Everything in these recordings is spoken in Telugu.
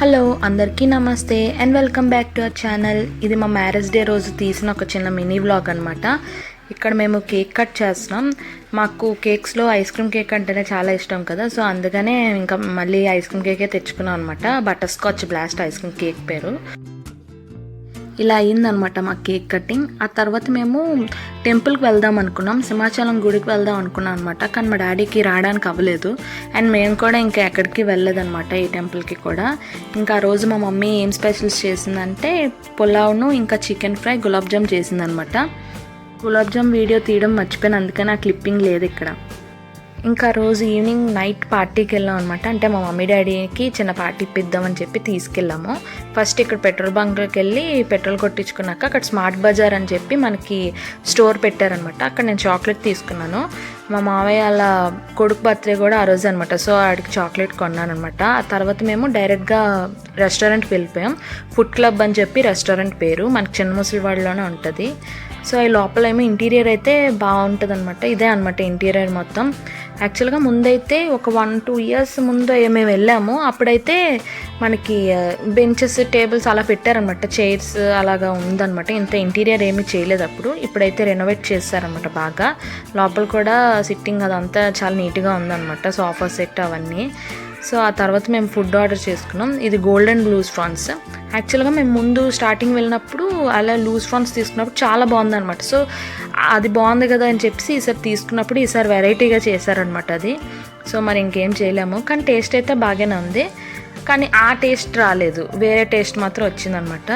హలో అందరికీ నమస్తే and welcome back to our channel. ఇది మా మ్యారేజ్ డే రోజు తీసిన ఒక చిన్న మినీ వ్లాగ్ అనమాట. ఇక్కడ మేము కేక్ కట్ చేస్తున్నాం. మాకు కేక్స్లో ఐస్ క్రీమ్ కేక్ అంటేనే చాలా ఇష్టం కదా, సో అందుకనే ఇంకా మళ్ళీ ఐస్ క్రీమ్ కేకే తెచ్చుకున్నాం అనమాట. Butter scotch blast ice cream cake పేరు. ఇలా అయిందనమాట మా కేక్ కటింగ్. ఆ తర్వాత మేము టెంపుల్కి వెళ్దాం అనుకున్నాం, సింహాచలం గుడికి వెళ్దాం అనుకున్నాం అనమాట. కానీ మా డాడీకి రావడానికి అవ్వలేదు అండ్ మేము కూడా ఇంకా ఎక్కడికి వెళ్ళలేదన్నమాట ఈ టెంపుల్కి కూడా. ఇంకా ఆ రోజు మా మమ్మీ ఏం స్పెషల్స్ చేసిందంటే పులావ్ను ఇంకా చికెన్ ఫ్రై గులాబ్ జామ్ చేసిందనమాట. గులాబ్ జామ్ వీడియో తీయడం మర్చిపోయాను, అందుకని ఆ క్లిప్పింగ్ లేదు ఇక్కడ. ఇంకా రోజు ఈవినింగ్ నైట్ పార్టీకి వెళ్ళాం అనమాట. అంటే మా మమ్మీ డాడీకి చిన్న పార్టీ ఇప్పిద్దామని చెప్పి తీసుకెళ్ళాము. ఫస్ట్ ఇక్కడ పెట్రోల్ బంక్లోకి వెళ్ళి పెట్రోల్ కొట్టించుకున్నాక అక్కడ స్మార్ట్ బజార్ అని చెప్పి మనకి స్టోర్ పెట్టారనమాట. అక్కడ నేను చాక్లెట్ తీసుకున్నాను. మా మావయ్య వాళ్ళ కొడుకు బర్త్డే కూడా ఆ రోజు అనమాట, సో ఆడికి చాక్లెట్ కొన్నాను అనమాట. ఆ తర్వాత మేము డైరెక్ట్గా రెస్టారెంట్కి వెళ్ళిపోయాం. ఫుడ్ క్లబ్ అని చెప్పి రెస్టారెంట్ పేరు, మనకి చిన్న ముసలివాడలోనే ఉంటుంది. సో ఈ లోపల ఏమో ఇంటీరియర్ అయితే బాగుంటుంది అనమాట. ఇదే అనమాట ఇంటీరియర్ మొత్తం. యాక్చువల్గా ముందైతే ఒక 1-2 ఇయర్స్ ముందు మేము వెళ్ళాము, అప్పుడైతే మనకి బెంచెస్ టేబుల్స్ అలా పెట్టారనమాట, చైర్స్ అలాగా ఉందనమాట. ఇంత ఇంటీరియర్ ఏమీ చేయలేదు అప్పుడు. ఇప్పుడైతే రెనోవేట్ చేస్తారనమాట బాగా. లోపల కూడా సిట్టింగ్ అదంతా చాలా నీట్గా ఉందన్నమాట, సోఫా సెట్ అవన్నీ. సో ఆ తర్వాత మేము ఫుడ్ ఆర్డర్ చేసుకున్నాం. ఇది గోల్డెన్ లూజ్ ఫ్రాన్స్. యాక్చువల్గా మేము ముందు స్టార్టింగ్ వెళ్ళినప్పుడు అలా లూజ్ ఫ్రాన్స్ తీసుకున్నప్పుడు చాలా బాగుందన్నమాట. సో అది బాగుంది కదా అని చెప్పి ఈసారి తీసుకున్నప్పుడు ఈసారి వెరైటీగా చేశారనమాట అది. సో మరి ఇంకేం చేయలేము, కానీ టేస్ట్ అయితే బాగానే ఉంది. కానీ ఆ టేస్ట్ రాలేదు, వేరే టేస్ట్ మాత్రం వచ్చిందనమాట.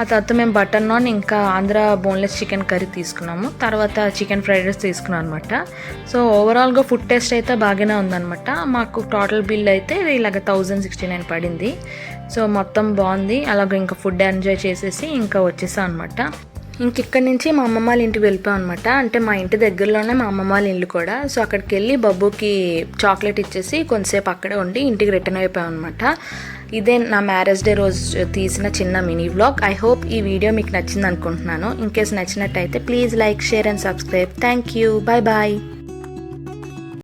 ఆ తర్వాత మేము బటర్ నాన్ ఇంకా ఆంధ్ర బోన్లెస్ చికెన్ కర్రీ తీసుకున్నాము. తర్వాత చికెన్ ఫ్రైడ్ రైస్ తీసుకున్నాం అనమాట. సో ఓవరాల్గా ఫుడ్ టేస్ట్ అయితే బాగానే ఉందన్నమాట. మాకు టోటల్ బిల్ అయితే ఇలాగ 1069 పడింది. సో మొత్తం బాగుంది. అలాగే ఇంకా ఫుడ్ ఎంజాయ్ చేసేసి ఇంకా వచ్చేసాం అనమాట. ఇక్కడి నుంచి మా అమ్మమ్మ వాళ్ళ ఇంటికి వెళ్ళిపోయాం అనమాట. అంటే మా ఇంటి దగ్గరలోనే మా అమ్మమ్మ వాళ్ళ ఇల్లు కూడా. సో అక్కడికి వెళ్ళి బబ్బుకి చాక్లెట్ ఇచ్చేసి కొంతసేపు అక్కడే ఉండి ఇంటికి రిటర్న్ అయిపోయాం అనమాట. ఇదే నా మ్యారేజ్ డే రోజు తీసిన చిన్న మినీ వ్లాగ్. ఐ హోప్ ఈ వీడియో మీకు నచ్చింది అనుకుంటున్నాను. ఇన్ కేస్ నచ్చినట్టయితే please like, share and subscribe. Thank you. Bye bye.